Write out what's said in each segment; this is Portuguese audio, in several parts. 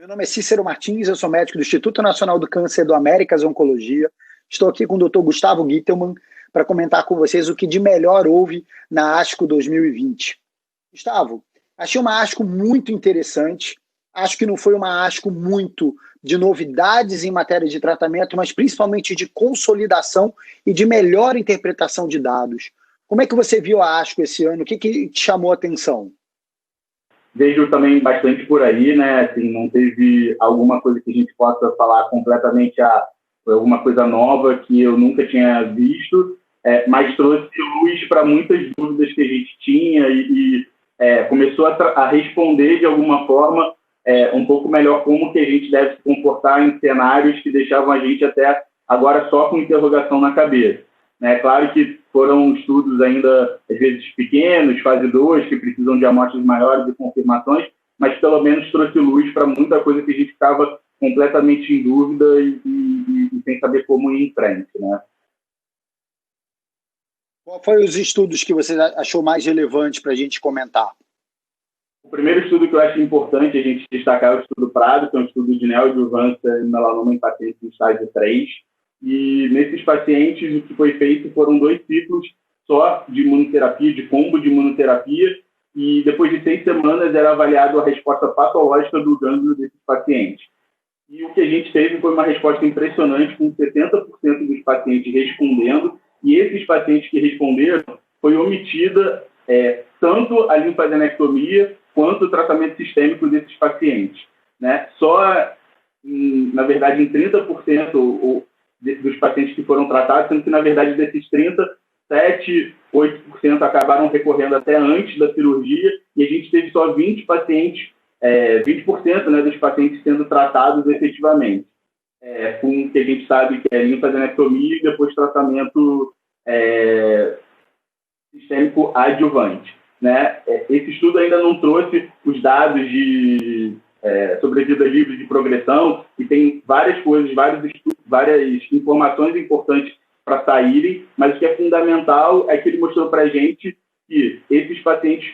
Meu nome é Cícero Martins, eu sou médico do Instituto Nacional do Câncer do Américas Oncologia. Estou aqui com o Dr. Gustavo Gittelmann para comentar com vocês o que de melhor houve na ASCO 2020. Gustavo, achei uma ASCO muito interessante. Acho que não foi uma ASCO muito de novidades em matéria de tratamento, mas principalmente de consolidação e de melhor interpretação de dados. Como é que você viu a ASCO esse ano? O que te chamou a atenção? Vejo também bastante por aí, né? Assim, não teve alguma coisa que a gente possa falar completamente alguma coisa nova que eu nunca tinha visto, mas trouxe luz para muitas dúvidas que a gente tinha e começou a responder de alguma forma um pouco melhor como que a gente deve se comportar em cenários que deixavam a gente até agora só com interrogação na cabeça. É claro que foram estudos ainda, às vezes, pequenos, fase 2, que precisam de amostras maiores e confirmações, mas pelo menos trouxe luz para muita coisa que a gente ficava completamente em dúvida e sem saber como ir em frente, né? Qual foi os estudos que você achou mais relevantes para a gente comentar? O primeiro estudo que eu acho importante a gente destacar é o estudo Prado, que é um estudo de neoadjuvância e melanoma em pacientes em estágio 3. E nesses pacientes, o que foi feito foram 2 ciclos só de imunoterapia, de combo de imunoterapia, e depois de 6 semanas era avaliado a resposta patológica do gânglio desses pacientes. E o que a gente teve foi uma resposta impressionante, com 70% dos pacientes respondendo, e esses pacientes que responderam, foi omitida tanto a linfadenectomia quanto o tratamento sistêmico desses pacientes, né? Só, na verdade, em 30% dos pacientes que foram tratados, sendo que, na verdade, desses 30%, 7-8% acabaram recorrendo até antes da cirurgia, e a gente teve só 20 pacientes, 20%, né, dos pacientes sendo tratados efetivamente, com o que a gente sabe que é linfadenectomia e depois tratamento sistêmico adjuvante, né? Esse estudo ainda não trouxe os dados de sobrevida livre de progressão, e tem várias coisas, vários estudos, várias informações importantes para saírem, mas o que é fundamental é que ele mostrou para a gente que esses pacientes,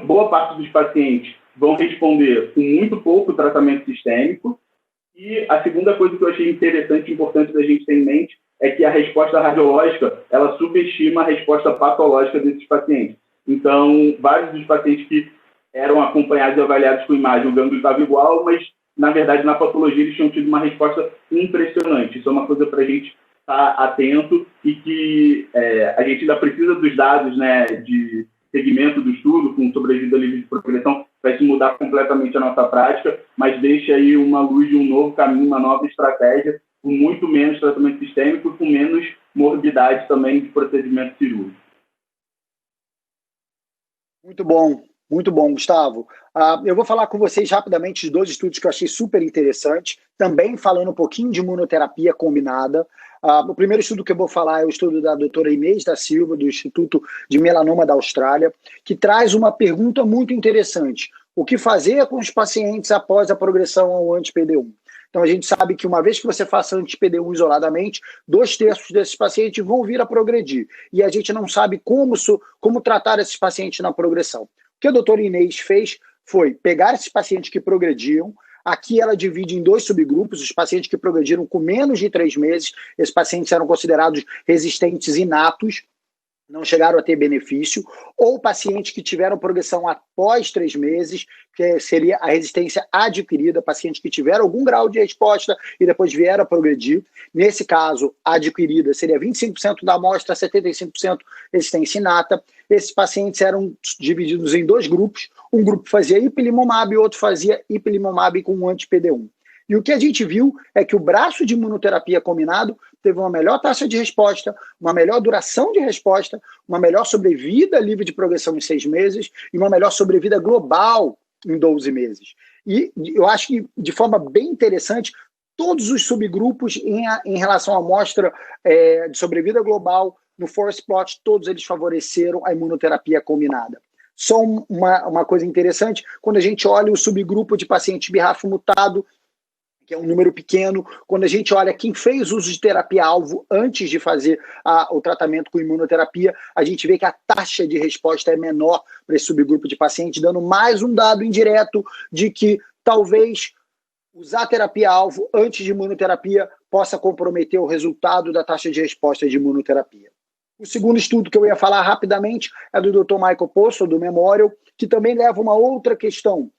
boa parte dos pacientes, vão responder com muito pouco tratamento sistêmico. E a segunda coisa que eu achei interessante e importante da gente ter em mente é que a resposta radiológica, ela subestima a resposta patológica desses pacientes. Então, vários dos pacientes que eram acompanhados e avaliados com imagem, o gânglio estava igual, mas, na verdade, na patologia eles tinham tido uma resposta impressionante. Isso é uma coisa para a gente estar atento e que a gente ainda precisa dos dados, né, de segmento do estudo, com sobrevida livre de progressão, para isso mudar completamente a nossa prática, mas deixa aí uma luz de um novo caminho, uma nova estratégia, com muito menos tratamento sistêmico e com menos morbidade também de procedimento cirúrgico. Muito bom, Gustavo. Eu vou falar com vocês rapidamente de 2 estudos que eu achei super interessantes, também falando um pouquinho de imunoterapia combinada. O primeiro estudo que eu vou falar é o estudo da doutora Inês da Silva, do Instituto de Melanoma da Austrália, que traz uma pergunta muito interessante. O que fazer com os pacientes após a progressão ao anti-PD-1? Então, a gente sabe que uma vez que você faça anti-PD-1 isoladamente, 2/3 desses pacientes vão vir a progredir. E a gente não sabe como tratar esses pacientes na progressão. O que a doutora Inês fez foi pegar esses pacientes que progrediam. Aqui ela divide em 2 subgrupos: os pacientes que progrediram com menos de 3 meses, esses pacientes eram considerados resistentes inatos, não chegaram a ter benefício, ou pacientes que tiveram progressão após 3 meses, que seria a resistência adquirida, pacientes que tiveram algum grau de resposta e depois vieram a progredir. Nesse caso, a adquirida seria 25% da amostra, 75% resistência inata. Esses pacientes eram divididos em 2 grupos, um grupo fazia ipilimumab e outro fazia ipilimumab com anti-PD-1. E o que a gente viu é que o braço de imunoterapia combinado teve uma melhor taxa de resposta, uma melhor duração de resposta, uma melhor sobrevida livre de progressão em 6 meses e uma melhor sobrevida global em 12 meses. E eu acho que, de forma bem interessante, todos os subgrupos em relação à amostra de sobrevida global, no forest plot, todos eles favoreceram a imunoterapia combinada. Só uma coisa interessante, quando a gente olha o subgrupo de paciente BRAF mutado, que é um número pequeno, quando a gente olha quem fez uso de terapia-alvo antes de fazer o tratamento com imunoterapia, a gente vê que a taxa de resposta é menor para esse subgrupo de pacientes, dando mais um dado indireto de que talvez usar terapia-alvo antes de imunoterapia possa comprometer o resultado da taxa de resposta de imunoterapia. O segundo estudo que eu ia falar rapidamente é do Dr. Michael Postel, do Memorial, que também leva uma outra questão,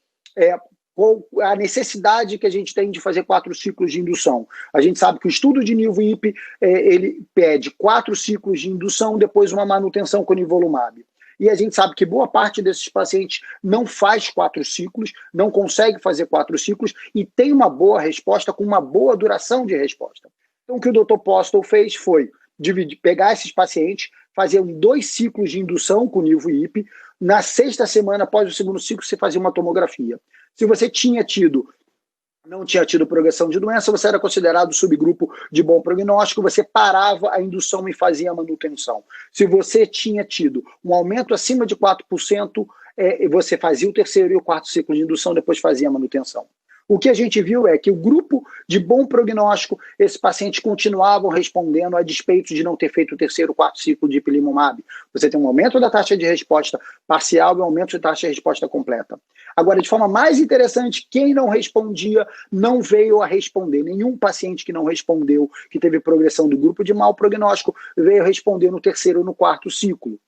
a necessidade que a gente tem de fazer 4 ciclos de indução. A gente sabe que o estudo de nivo-IP, ele pede 4 ciclos de indução, depois uma manutenção com nivolumab. E a gente sabe que boa parte desses pacientes não faz 4 ciclos, não consegue fazer 4 ciclos e tem uma boa resposta com uma boa duração de resposta. Então, o que o Dr. Postel fez foi pegar esses pacientes, fazer 2 ciclos de indução com nivo-IP, na 6ª semana após o segundo ciclo você fazia uma tomografia. Se você não tinha tido progressão de doença, você era considerado subgrupo de bom prognóstico, você parava a indução e fazia a manutenção. Se você tinha tido um aumento acima de 4%, você fazia o 3º e o 4º ciclo de indução, depois fazia a manutenção. O que a gente viu é que o grupo de bom prognóstico, esses pacientes continuavam respondendo a despeito de não ter feito o 3º e 4º ciclo de ipilimumab. Você tem um aumento da taxa de resposta parcial e um aumento de taxa de resposta completa. Agora, de forma mais interessante, quem não respondia não veio a responder. Nenhum paciente que não respondeu, que teve progressão do grupo de mau prognóstico, veio a responder no 3º ou no 4º ciclo,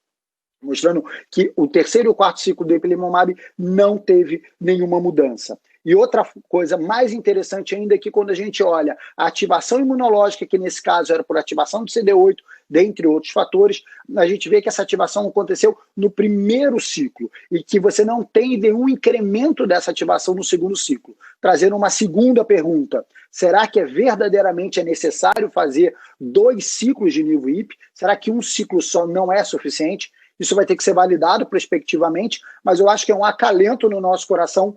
mostrando que o 3º e o 4º ciclo do ipilimumab não teve nenhuma mudança. E outra coisa mais interessante ainda é que quando a gente olha a ativação imunológica, que nesse caso era por ativação do CD8, dentre outros fatores, a gente vê que essa ativação aconteceu no 1º ciclo e que você não tem nenhum incremento dessa ativação no 2º ciclo. Trazendo uma segunda pergunta, será que verdadeiramente é necessário fazer 2 ciclos de nivo-IP? Será que um ciclo só não é suficiente? Isso vai ter que ser validado prospectivamente, mas eu acho que é um acalento no nosso coração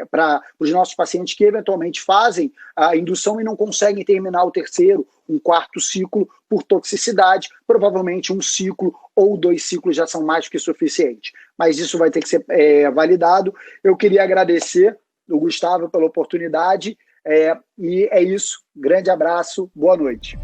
para os nossos pacientes que eventualmente fazem a indução e não conseguem terminar o 3º, um 4º ciclo por toxicidade, provavelmente 1 ciclo ou 2 ciclos já são mais que suficiente. Mas isso vai ter que ser validado. Eu queria agradecer o Gustavo pela oportunidade e é isso. Grande abraço, boa noite.